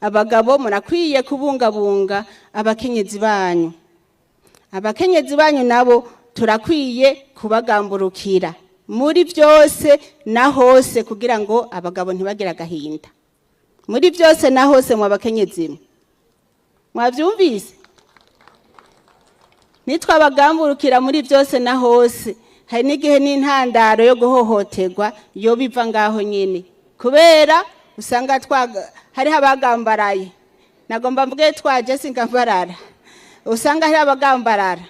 abagabo murakwiye kubungabunga abakenyezi banyu. Abakenyezi banyu nabo turakwiye kubagamburukira muri byose na hose kugira ngo abagabo ntibagire agahinda. Muri byose na hose mu abakenyezi mwavyumvise? Nitwabagamburukira muri byose na hose, hari n'igihe n'intandaro yo guhohoterwa yo biva ngaho nyine, kubera usanga hari abagambaraye. Nagomba mvuge twaje singambarara, usanga hari abagambarara.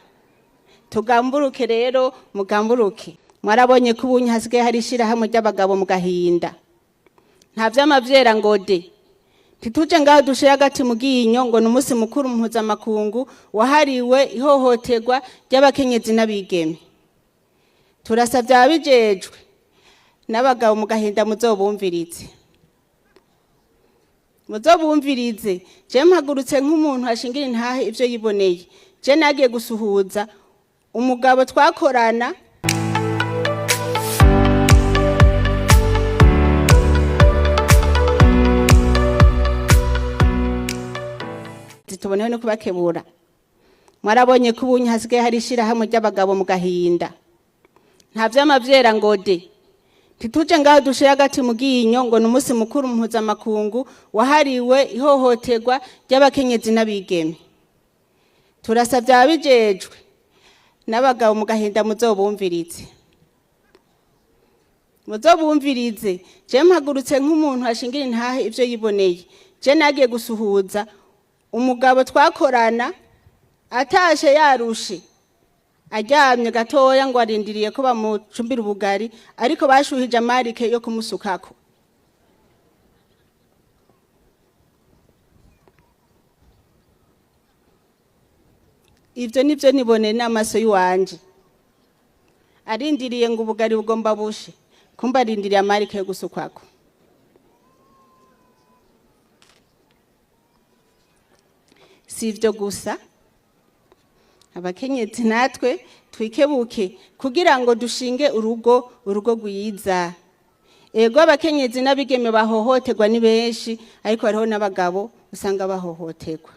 Tugamburuke rero, mugamburuke. Mwarabonye ko ubunye hasigaye hari ishirahamwe ry'abagabo mu gahinda. Nta vy'amavyera ngo de tituje ngaho dushira hagati mu ginyo ngo n'umunsi mukuru mpuzamakungu wahariwe ihohoterwa ry'abakenyezi n'abigeme. Turasavye ababijejwe n'abagabo mu gahinda muzobumvirize. Muzobumvirize. Je mpagurutse nk'umuntu ashingira intahe ivyo yiboneye. Je nagiye gusuhuza umugabo twakorana tubonewe no kubakebura. Mwarabonye ko ubunye hasigaye hari ishirahamwe ry'abagabo mu gahinda. Nta vy'amavyera ngo de tituje ngaho dushira hagati mu ginyo ngo n'umunsi mukuru mpuzamakungu wahariwe ihohoterwa ry'abakenyezi n'abigeme. Turasavye ababijejwe n'abagabo mu gahinda muzobumvirize. Muzobumvirize. Je mpagurutse nk'umuntu ashingira intahe ivyo yiboneye. Je nagiye gusuhuza umugabo twakorana atashe yarushe, aryamye gatoya ngo arindiriye ko bamucumbira ubugari, ariko bashuhije amarike yo kumusukako. Ivyo nivyo nibone n'amaso y'uwanje. Arindiriye ngo ubugari bugomba bushe, kumba arindiriye amarike yo gusukwako. Sivyo gusa, abakenyezi natwe twikebuke kugira ngo dushinge urugo rwiza. Ego abakenyezi n'abigeme bahohoterwa ni benshi, ariko hariho n'abagabo usanga bahohoterwa.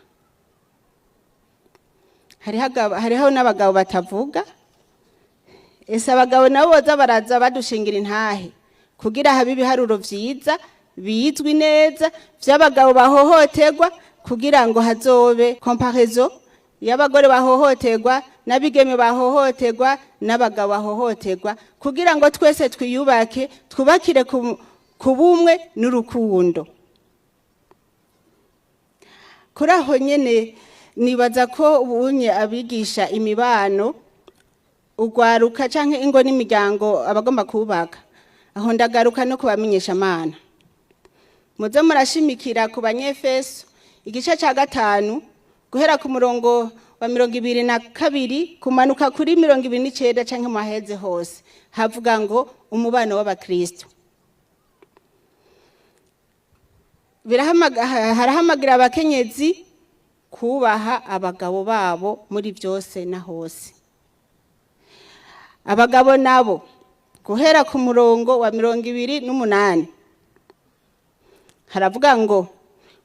Hariho n'abagabo batavuga. Ese abagabo nabo boza baraza badushingira intahe kugira habe ibiharuro vyiza bizwi neza vy'abagabo bahohoterwa, kugira ngo hazobe comparaison y'abagore bahohoterwa n'abigeme bahohoterwa n'abagabo bahohoterwa, kugira ngo twese twiyubake, twubakire ku bumwe n'urukundo. Kuri aho nyene nibaza ko ubunye abigisha imibano ugwaruka canke ingo n'imiryango abagomba kubaka, aho ndagaruka no kubamenyesha Mana. Muze murashimikira ku Banyefeso igice ca 5 guhera ku murongo wa 22 kumanuka kuri 29 canke maheze hose, havuga ngo umubano w'abakristo. Harahamagira abakenyezi kubaha abagabo babo muri byose na hose. Abagabo nabo guhera ku murongo wa 28 haravuga ngo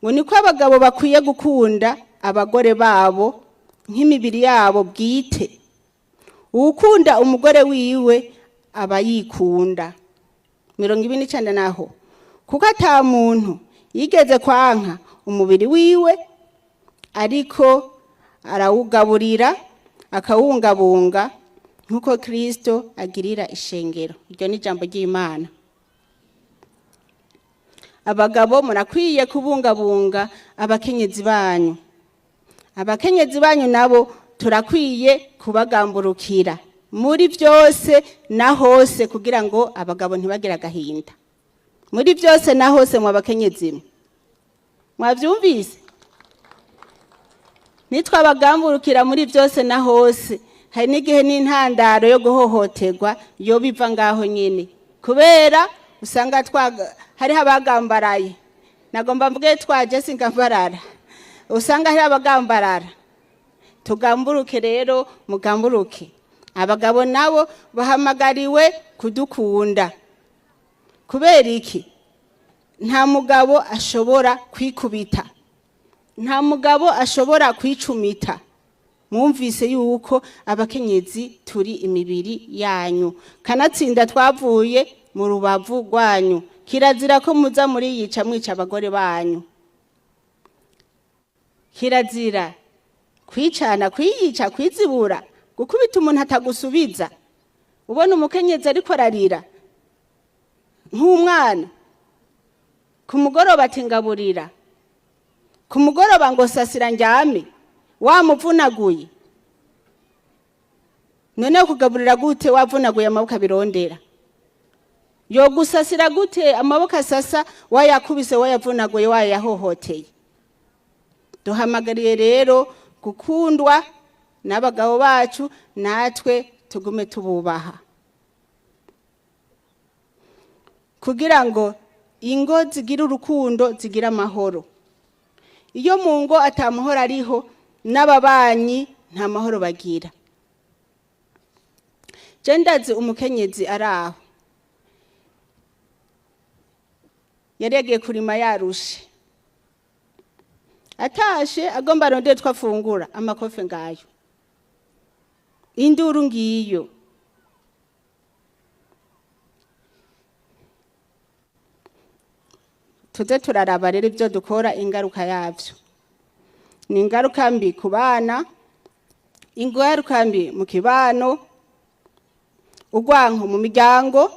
niko abagabo bakwiye gukunda abagore babo nk'imibiri yabo bwite. Ukunda umugore wiwe aba yikunda. 29 naho kuko ata muntu yigeze kwanka umubiri wiwe, ariko arawugaburira akawungabunga nkuko Kristo agirira ishengero. Iryo ni jambo ry'Imana. Abagabo murakwiye kubungabunga abakenyezi banyu. Abakenyezi banyu nabo turakwiye kubagamburukira muri byose na hose kugira ngo abagabo ntibagire agahinda. Muri byose na hose mu abakenyezi mwavyumvise? Nitwabagamburukira muri byose na hose, hari n'igihe n'intandaro yo guhohoterwa yo biva ngaho nyine, kubera usanga hari abagambaraye. Nagomba mvuge twaje singambarara, usanga hari abagambarara. Tugamburuke rero, mugamburuke. Abagabo nabo bahamagariwe kudukunda. Kubera iki? Nta mugabo ashobora kwikubita nta mugabo ashobora kwicumita. Mwumvise yuko abakenyezi turi imibiri yanyu, kanatsinda twavuye mu rubavu rwanyu. Kirazira ko muza muri yica mwica abagore banyu. Kirazira kwicana, kwiyica, kwizibura, gukubita umuntu atagusubiza. Ubona umukenyezi ariko ararira nk'umwana, ku mugoroba ati ngaburira, ku mugoroba ngo sasira njyame, wamuvunaguye. None kugaburira gute wavunaguye amaboko abirondera? Yo gusasira gute amaboko asasa wayakubise, wayavunaguye, wayahohoteye? Duhamagariye rero gukundwa n'abagabo bacu, natwe tugume tububaha, kugira ngo ingo zigira urukundo, zigira amahoro. Iyo mu ngo atamahoro ariho, n'ababanyi nta mahoro bagira. Je ndazi umukenyezi araho yari yagiye kurima yarushe, atashe agomba arondere twafungura, amakofe ngayo, induru ngiyo. Tuze turaraba rero ibyo dukora, ingaruka yavyo. Ni ingaruka mbi ku bana, ingaruka mbi mu kibano, urwanko mu miryango,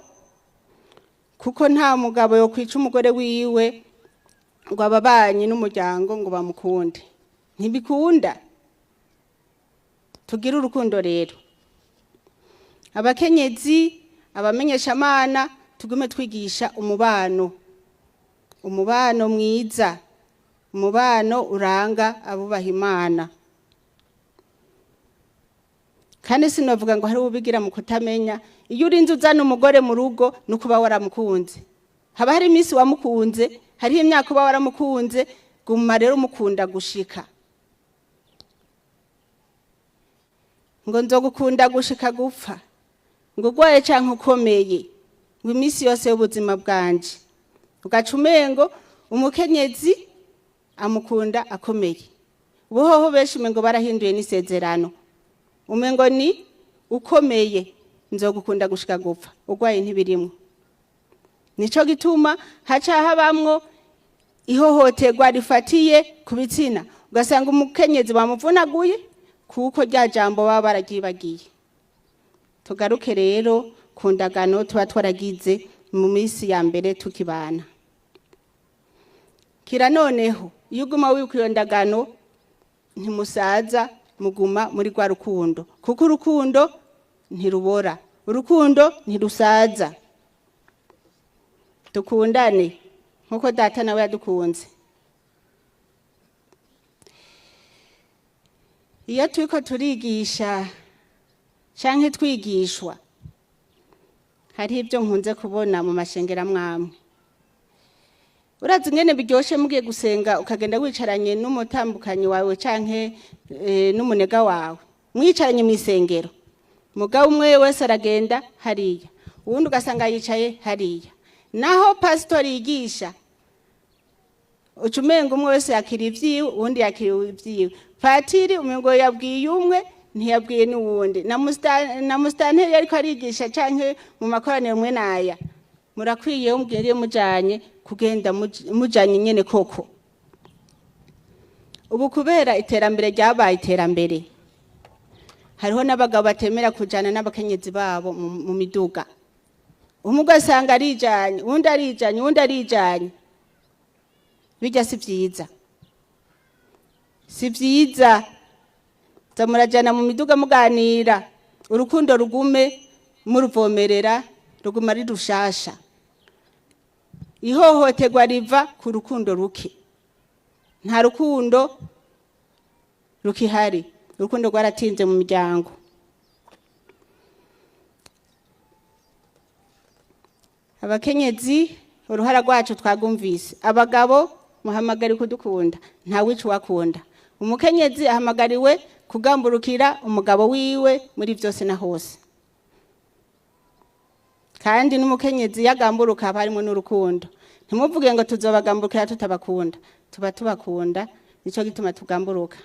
kuko nta mugabo yo kwica umugore wiwe ngo ababanyi n'umuryango ngo bamukunde. Ntibikunda. Tugira urukundo rero. Abakenyezi, abamenyeshamana, tugume twigisha umubano, umubano mwiza, umubano uranga abubaha Imana. Kandi sinovuga ngo hari ubigira mu kutamenya. Iyo urinze uzana umugore mu rugo, nukuba waramukunze. Haba hari iminsi wamukunze, hari imyaka uba waramukunze, guma rero umukunda gushika. Ngo nzogukunda gushika gupfa, ngo gwaye canke ukomeye, ngo iminsi yose y'ubuzima bwanje. Ugaca umengo umukenyezi amukunda akomeye. Ubuhoho benshi umengo barahinduye n'isezerano. Umengo ni ukomeye, nzogukunda gushika gupfa, ugwaye ntibirimwo. Nico gituma haca habamwo ihohoterwa rifatiye ku bitsina. Ugasanga umukenyezi bamuvunaguye kuko rya jambo baba baragibagiye. Tugaruke rero ku ndagano tuba twaragize mu minsi ya mbere tukibana. Kira noneho iyo uguma wibuka iyo ndagano, ntimusaza, muguma muri rwa rukundo, kuko urukundo ntirubora, urukundo ntirusaza. Dukundane nkuko data nawe yadukunze. Iyo turiko turigisha canke twigishwa, hari ibyo nkunze kubona mu mashengera mwamwe. Urazi ngene biryoshe mugiye gusenga, ukagenda wicaranye n'umutambukanyi wawe canke n'umunega wawe, mwicaranye mu isengero. Mugabo umwe wese aragenda hariya, uwundi ugasanga yicaye hariya. Naho pastor yigisha, ucumenga umwe wese yakira ivyiwe, uwundi yakira ivyiwe. Patiri umengo yabwiye umwe, ntiyabwiye n'uwundi. Na mustanteri ariko arigisha canke mu makoraniro mwe naya, murakwiye umugende mujanye kugenda mujanye nyene koko. Ubu kubera iterambere ryabaye iterambere, hariho n'abagabo batemera kujana n'abakenyezi babo mu miduga. Umugabo asanga arijanye, uwundi arijanye, uwundi arijanye. Bijya si vyiza. Si vyiza. Zamurajana mu miduga muganira, urukundo rugume muruvomerera, ruguma ari rushasha. Ihohoterwa riva ku rukundo ruke. Nta rukundo rukihari, urukundo rwaratinze mu miryango. Abakenyezi uruhara rwacu twagumvise. Abagabo muhamagari kudukunda, nta wicu wakunda. Umukenyezi ahamagariwe kugamburukira umugabo wiwe muri byose na hose. Kandi n'umukenyezi yagamburuka haba harimo n'urukundo. Ntimuvuge ngo tuzobagamburukira tutabakunda. Tuba tubakunda, nico gituma tugamburuka.